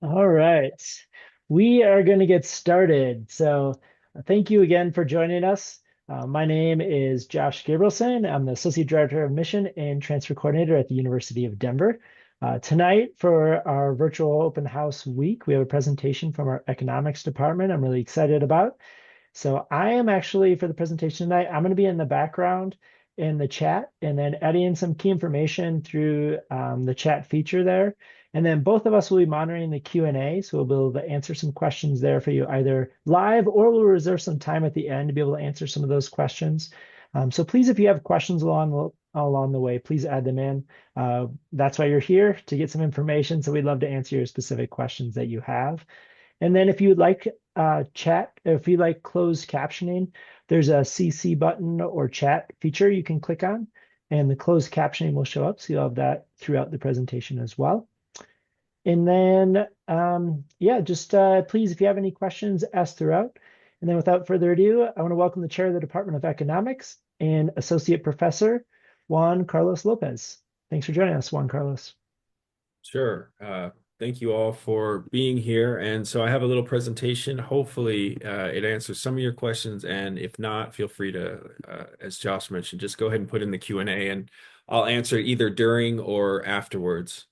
All right. We are going to get started. Thank you again for joining us. My name is Josh Gabrielson. I'm the Associate Director of Mission and Transfer Coordinator at the University of Denver. Tonight, for our virtual open house week, we have a presentation from our economics department I'm really excited about. So I am actually, for the presentation tonight, I'm going to be in the background in the chat and then adding some key information through the chat feature there. And then both of us will be monitoring the Q&A, so we'll be able to answer some questions there for you either live or we'll reserve some time at the end to be able to answer some of those questions. So please, if you have questions along the way, please add them in. That's why you're here, to get some information. So we'd love to answer your specific questions that you have. And then if you'd like if you like closed captioning, there's a CC button or chat feature you can click on, and the closed captioning will show up. So you'll have that throughout the presentation as well. And then, yeah, just please, if you have any questions, ask throughout. And then without further ado, I want to welcome the chair of the Department of Economics and Associate Professor Juan Carlos Lopez. Thanks for joining us, Juan Carlos. Sure. Thank you all for being here. And so I have a little presentation. Hopefully, it answers some of your questions. And if not, feel free to, as Josh mentioned, just go ahead and put in the Q&A and I'll answer either during or afterwards.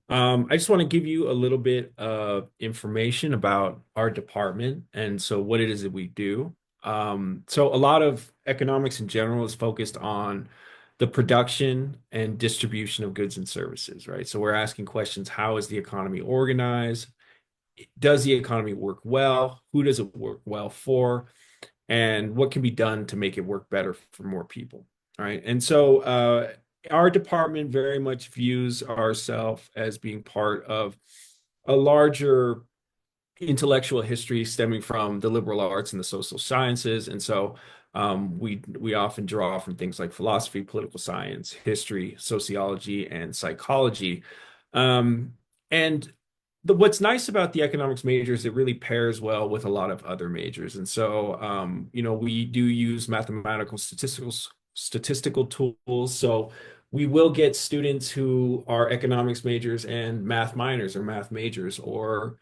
I just want to give you a little bit of information about our department and so what it is that we do. So a lot of economics in general is focused on the production and distribution of goods and services, right? So we're asking questions, how is the economy organized? Does the economy work well? Who does it work well for? And what can be done to make it work better for more people, right? And so our department very much views ourselves as being part of a larger intellectual history stemming from the liberal arts and the social sciences. And so we often draw from things like philosophy, political science, history, sociology, and psychology. And what's nice about the economics major is it really pairs well with a lot of other majors. And so, we do use mathematical statistical tools. So we will get students who are economics majors and math minors or math majors or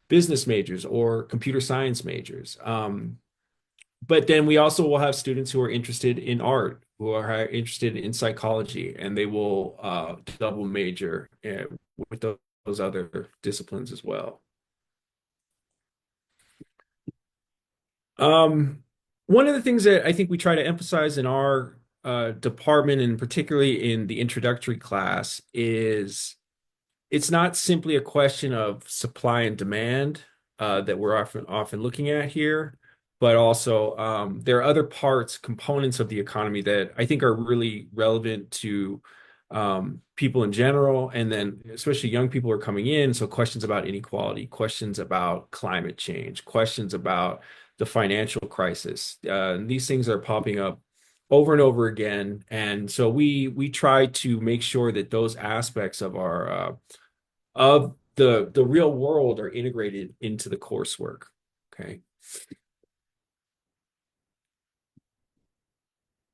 business majors or computer science majors. But then we also will have students who are interested in art, who are interested in psychology, and they will double major with those other disciplines as well. One of the things that I think we try to emphasize in our department, and particularly in the introductory class, is it's not simply a question of supply and demand that we're often looking at here, but also there are other components of the economy that I think are really relevant to people in general, and then especially young people are coming in. So questions about inequality, questions about climate change, questions about the financial crisis. These things are popping up over and over again, and so we try to make sure that those aspects of our of the real world are integrated into the coursework. Okay.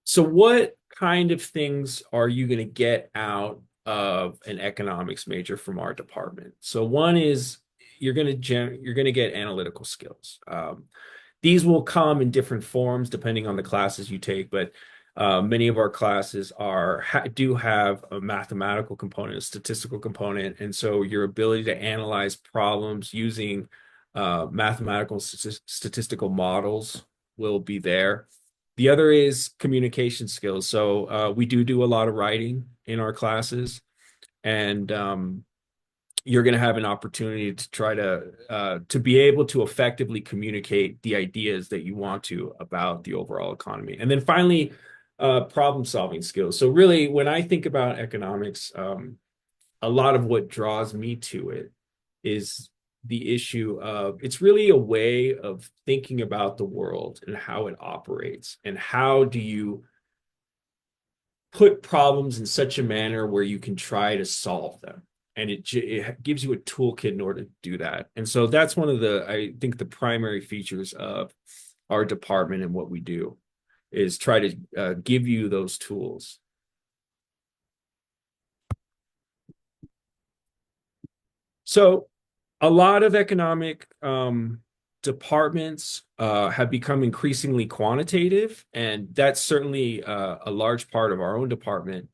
So what kind of things are you going to get out of an economics major from our department? So one is you're going to get analytical skills. These will come in different forms depending on the classes you take, but many of our classes do have a mathematical component, a statistical component, and so your ability to analyze problems using mathematical statistical models will be there. The other is communication skills. So we do a lot of writing in our classes, and you're going to have an opportunity to try to be able to effectively communicate the ideas that you want to about the overall economy. And then finally, problem solving skills. So really, when I think about economics, a lot of what draws me to it is the issue of it's really a way of thinking about the world and how it operates, and how do you put problems in such a manner where you can try to solve them. And it gives you a toolkit in order to do that. And so that's one of I think, the primary features of our department and what we do is try to give you those tools. So A lot of economic departments have become increasingly quantitative, and that's certainly a large part of our own department.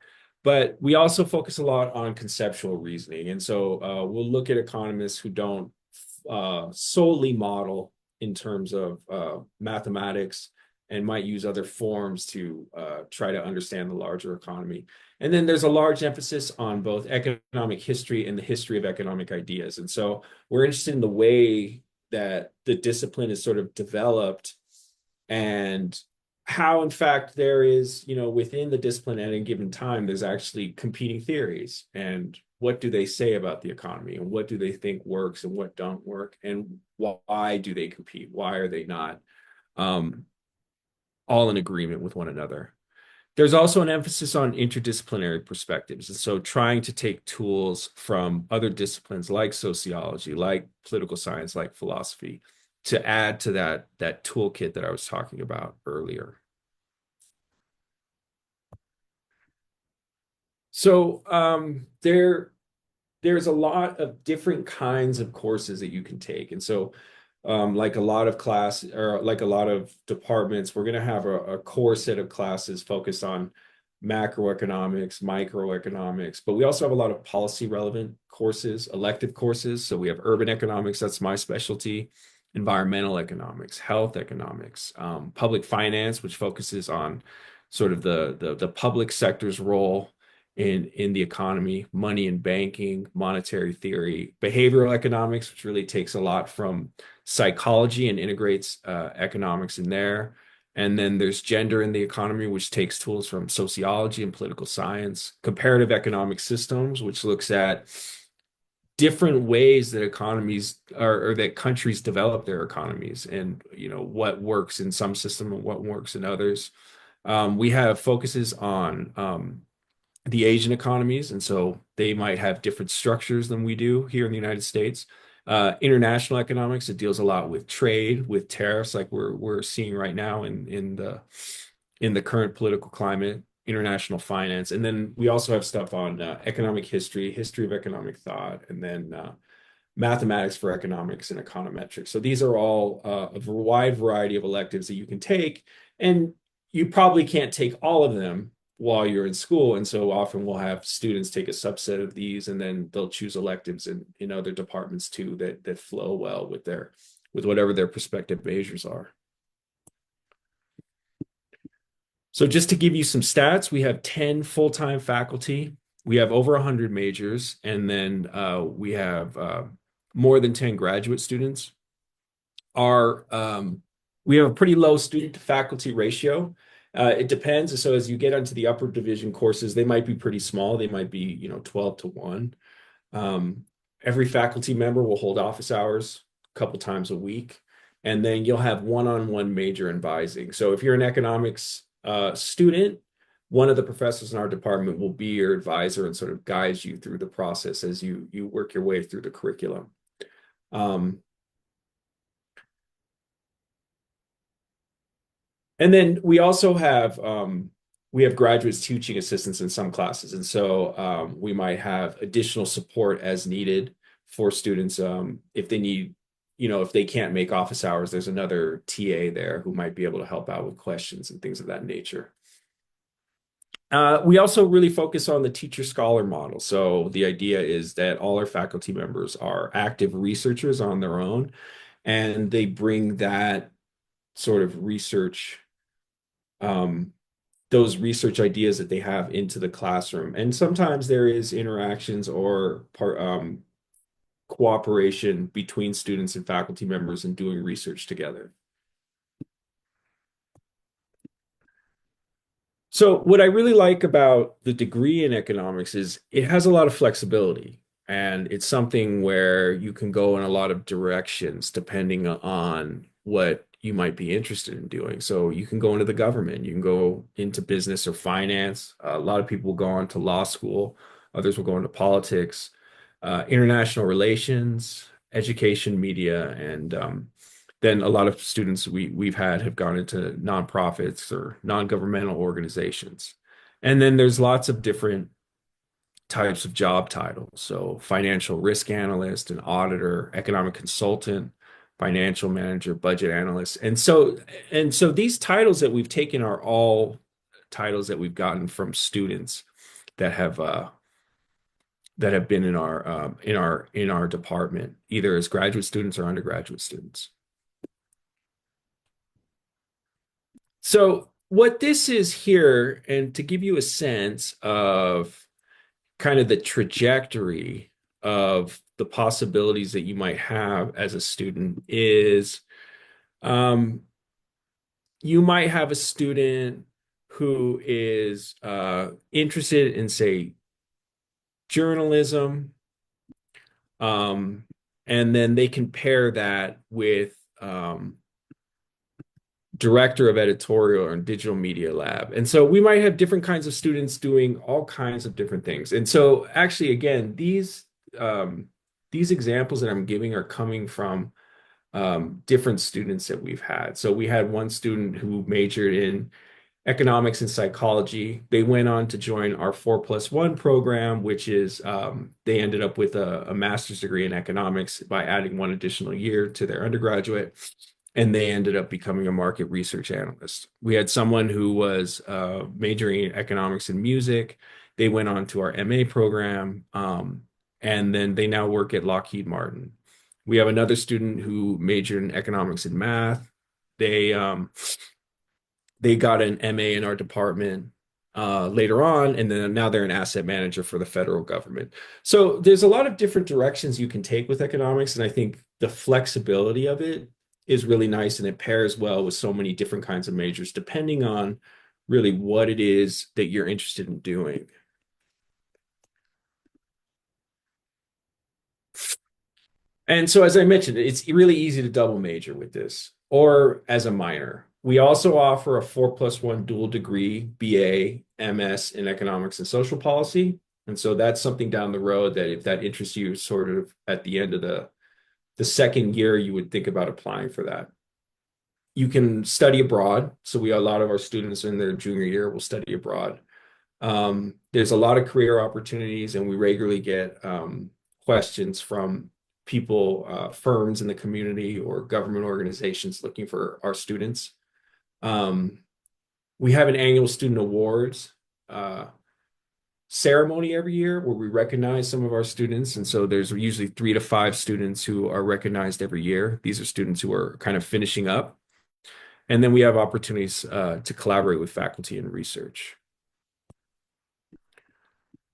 But we also focus a lot on conceptual reasoning. And so we'll look at economists who don't solely model in terms of mathematics and might use other forms to try to understand the larger economy. And then there's a large emphasis on both economic history and the history of economic ideas. And so we're interested in the way that the discipline is sort of developed and how, in fact, there is, within the discipline at any given time, there's actually competing theories. And what do they say about the economy? And what do they think works and what don't work? And why do they compete? Why are they not all in agreement with one another? There's also an emphasis on interdisciplinary perspectives. And so trying to take tools from other disciplines like sociology, like political science, like philosophy, to add to that toolkit that I was talking about earlier. So there's a lot of different kinds of courses that you can take. And so like a lot of class or like a lot of departments, we're going to have a core set of classes focused on macroeconomics, microeconomics, but we also have a lot of policy relevant courses, elective courses. So we have urban economics, that's my specialty, environmental economics, health economics, public finance, which focuses on sort of the public sector's role in the economy, money and banking, monetary theory, behavioral economics, which really takes a lot from psychology and integrates economics in there. And then there's gender in the economy, which takes tools from sociology and political science, comparative economic systems, which looks at different ways that economies or that countries develop their economies and what works in some system and what works in others. We have focuses on the Asian economies, and so they might have different structures than we do here in the United States. International economics, it deals a lot with trade, with tariffs, like we're seeing right now in the current political climate, international finance, and then we also have stuff on economic history, history of economic thought, and then mathematics for economics and econometrics. So these are all a wide variety of electives that you can take, and you probably can't take all of them while you're in school. And so often we'll have students take a subset of these and then they'll choose electives in other departments too that flow well with whatever their prospective majors are. So just to give you some stats, we have 10 full-time faculty. We have over 100 majors, and then we have more than 10 graduate students. We have a pretty low student to faculty ratio. It depends. So as you get onto the upper division courses, they might be pretty small. They might be, 12 to 1. Every faculty member will hold office hours a couple times a week, and then you'll have one-on-one major advising. So if you're an economics student, one of the professors in our department will be your advisor and sort of guides you through the process as you work your way through the curriculum. And then we also have graduates teaching assistants in some classes, and so we might have additional support as needed for students if they need, if they can't make office hours. There's another TA there who might be able to help out with questions and things of that nature. We also really focus on the teacher-scholar model. So the idea is that all our faculty members are active researchers on their own, and they bring that sort of research, those research ideas that they have into the classroom. And sometimes there is interactions or cooperation between students and faculty members in doing research together. So what I really like about the degree in economics is it has a lot of flexibility, and it's something where you can go in a lot of directions depending on what you might be interested in doing. So you can go into the government, you can go into business or finance. A lot of people will go on to law school, others will go into politics, international relations, education, media, and then a lot of students we've had have gone into nonprofits or non-governmental organizations. And then there's lots of different types of job titles. So financial risk analyst, an auditor, economic consultant, financial manager, budget analyst. And so these titles that we've taken are all titles that we've gotten from students that have been in our department, either as graduate students or undergraduate students. So what this is here, and to give you a sense of kind of the trajectory of the possibilities that you might have as a student, is um, you might have a student who is interested in, say, journalism, um, and then they can pair that with director of editorial and digital media lab. And so we might have different kinds of students doing all kinds of different things. And so actually, again, these examples that I'm giving are coming from different students that we've had. So we had one student who majored in economics and psychology. They went on to join our 4+1 program, which is they ended up with a master's degree in economics by adding one additional year to their undergraduate, and they ended up becoming a market research analyst. We had someone who was majoring in economics and music. They went on to our MA program, and then they now work at Lockheed Martin. We have another student who majored in economics and math. They got an MA in our department later on, and then now they're an asset manager for the federal government. So there's a lot of different directions you can take with economics, and I think the flexibility of it is really nice, and it pairs well with so many different kinds of majors, depending on really what it is that you're interested in doing. And so, as I mentioned, it's really easy to double major with this or as a minor. We also offer a 4+1 dual degree, BA, MS in economics and social policy. And so that's something down the road that if that interests you, sort of at the end of the second year, you would think about applying for that. You can study abroad. So a lot of our students in their junior year will study abroad. There's a lot of career opportunities, and we regularly get questions from people, firms in the community or government organizations looking for our students. We have an annual student awards ceremony every year where we recognize some of our students. And so there's usually 3 to 5 students who are recognized every year. These are students who are kind of finishing up. And then we have opportunities to collaborate with faculty and research.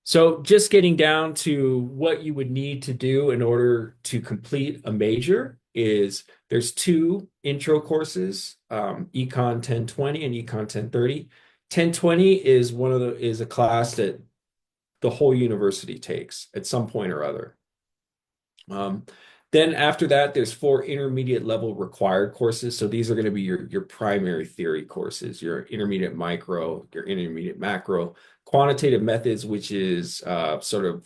So just getting down to what you would need to do in order to complete a major is there's 2 intro courses, Econ 1020 and Econ 1030. 1020 is a class that the whole university takes at some point or other. Then after that, there's 4 intermediate level required courses. So these are going to be your primary theory courses, your intermediate micro, your intermediate macro, quantitative methods, which is sort of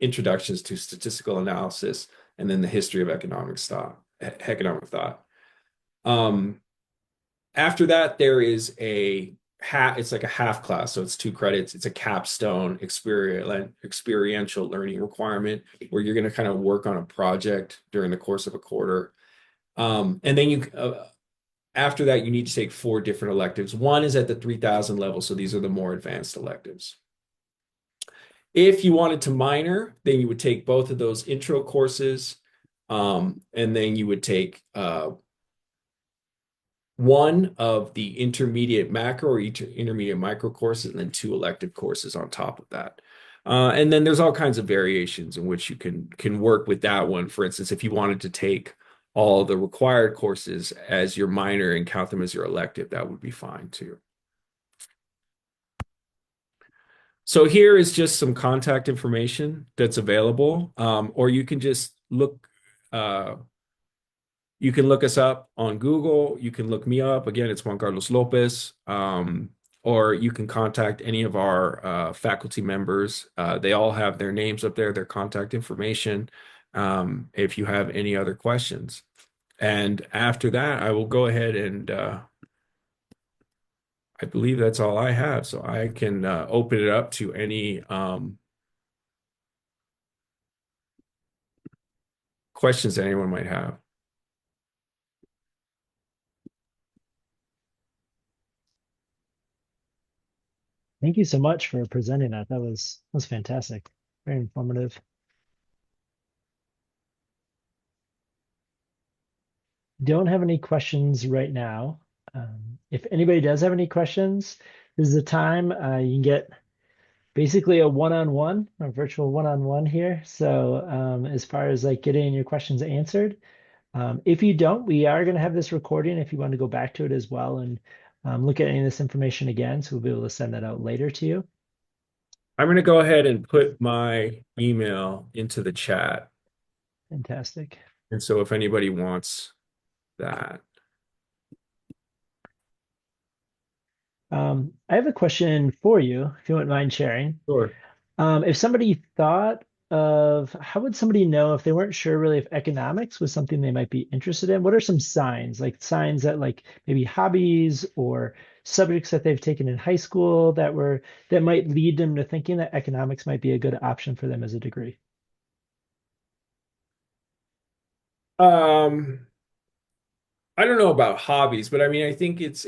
introductions to statistical analysis, and then the history of economic thought. After that, there is it's like a half class, so it's 2 credits. It's a capstone experiential learning requirement where you're going to kind of work on a project during the course of a quarter. And then after that, you need to take 4 different electives. One is at the 3000 level, so these are the more advanced electives. If you wanted to minor, then you would take both of those intro courses, and then you would take one of the intermediate macro or intermediate micro courses, and then 2 elective courses on top of that. And then there's all kinds of variations in which you can work with that one. For instance, if you wanted to take all the required courses as your minor and count them as your elective, that would be fine too. So here is just some contact information that's available, or you can just look. You can look us up on Google. You can look me up. Again, it's Juan Carlos Lopez. Or you can contact any of our faculty members. They all have their names up there, their contact information, if you have any other questions. And after that, I will go ahead and I believe that's all I have. So I can open it up to any questions that anyone might have. Thank you so much for presenting that. That was fantastic. Very informative. Don't have any questions right now. If anybody does have any questions, this is the time you can get basically a one-on-one, a virtual one-on-one here. So as far as like getting your questions answered, if you don't, we are going to have this recording if you want to go back to it as well and look at any of this information again. So we'll be able to send that out later to you. I'm going to go ahead and put my email into the chat. Fantastic. And so if anybody wants that. I have a question for you, if you wouldn't mind sharing. Sure. If somebody thought of how would somebody know if they weren't sure really if economics was something they might be interested in? What are some signs, like signs that like maybe hobbies or subjects that they've taken in high school that might lead them to thinking that economics might be a good option for them as a degree? Um, I don't know about hobbies, but I mean, I think it's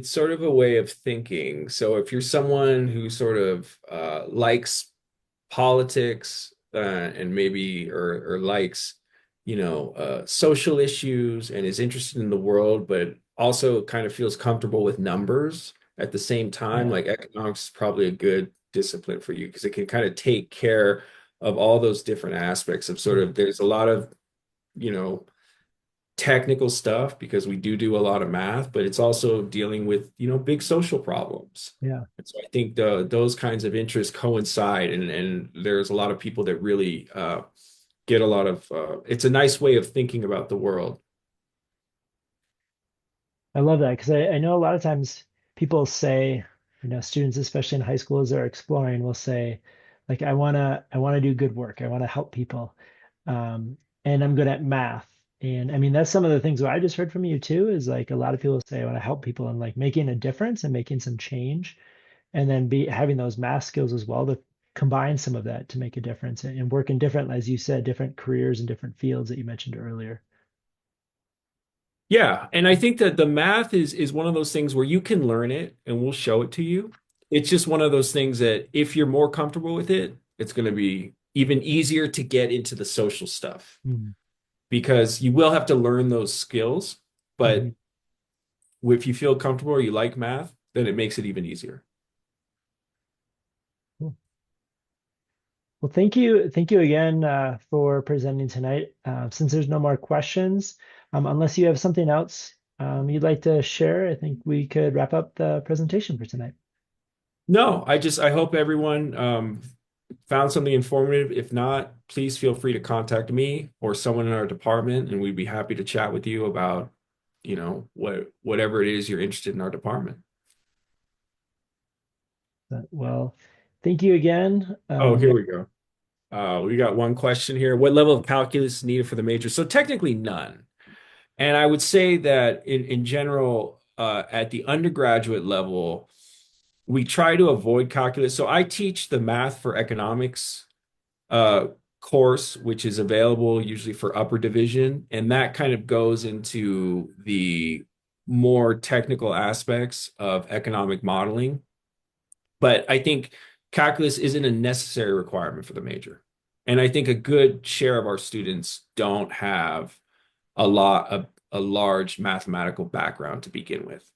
sort of a way of thinking. So if you're someone who sort of likes politics and maybe or likes, social issues and is interested in the world, but also kind of feels comfortable with numbers at the same time, Yeah. like economics is probably a good discipline for you because it can kind of take care of all those different aspects of sort of there's a lot of, you know, technical stuff because we do a lot of math, but it's also dealing with, big social problems. Yeah. And so I think those kinds of interests coincide, and there's a lot of people that really get a lot of. It's a nice way of thinking about the world. I love that because I know a lot of times people say, students, especially in high school, as they're exploring, will say, like, I wanna do good work. I want to help people. And I'm good at math. And I mean, that's some of the things that I just heard from you too, is like a lot of people say, I want to help people and like making a difference and making some change. And then be having those math skills as well to combine some of that to make a difference and work in different, as you said, different careers and different fields that you mentioned earlier. Yeah, and I think that the math is one of those things where you can learn it and we'll show it to you. It's just one of those things that if you're more comfortable with it, it's going to be even easier to get into the social stuff Mhm. because you will have to learn those skills, but Mhm. if you feel comfortable or you like math, then it makes it even easier. Cool. Well, thank you again for presenting tonight. Since there's no more questions, unless you have something else you'd like to share, I think we could wrap up the presentation for tonight. No, I hope everyone found something informative. If not, please feel free to contact me or someone in our department, and we'd be happy to chat with you about, whatever it is you're interested in our department. Well, thank you again. Oh, here we go. We got one question here. What level of calculus is needed for the major? So technically none. And I would say that in general, at the undergraduate level, we try to avoid calculus. So I teach the math for economics uh, course, which is available usually for upper division, and that kind of goes into the more technical aspects of economic modeling. But I think calculus isn't a necessary requirement for the major. And I think a good share of our students don't have a large mathematical background to begin with.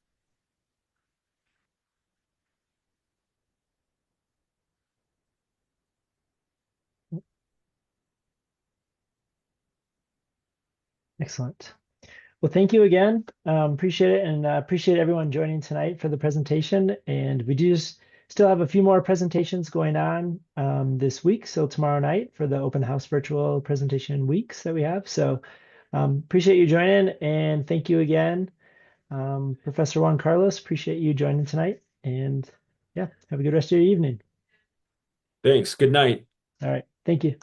Excellent. Well, thank you again. Appreciate it and appreciate everyone joining tonight for the presentation. And we do still have a few more presentations going on this week. So tomorrow night for the open house virtual presentation weeks that we have. So appreciate you joining and thank you again, Professor Juan Carlos. Appreciate you joining tonight. And yeah, have a good rest of your evening. Thanks. Good night. All right. Thank you.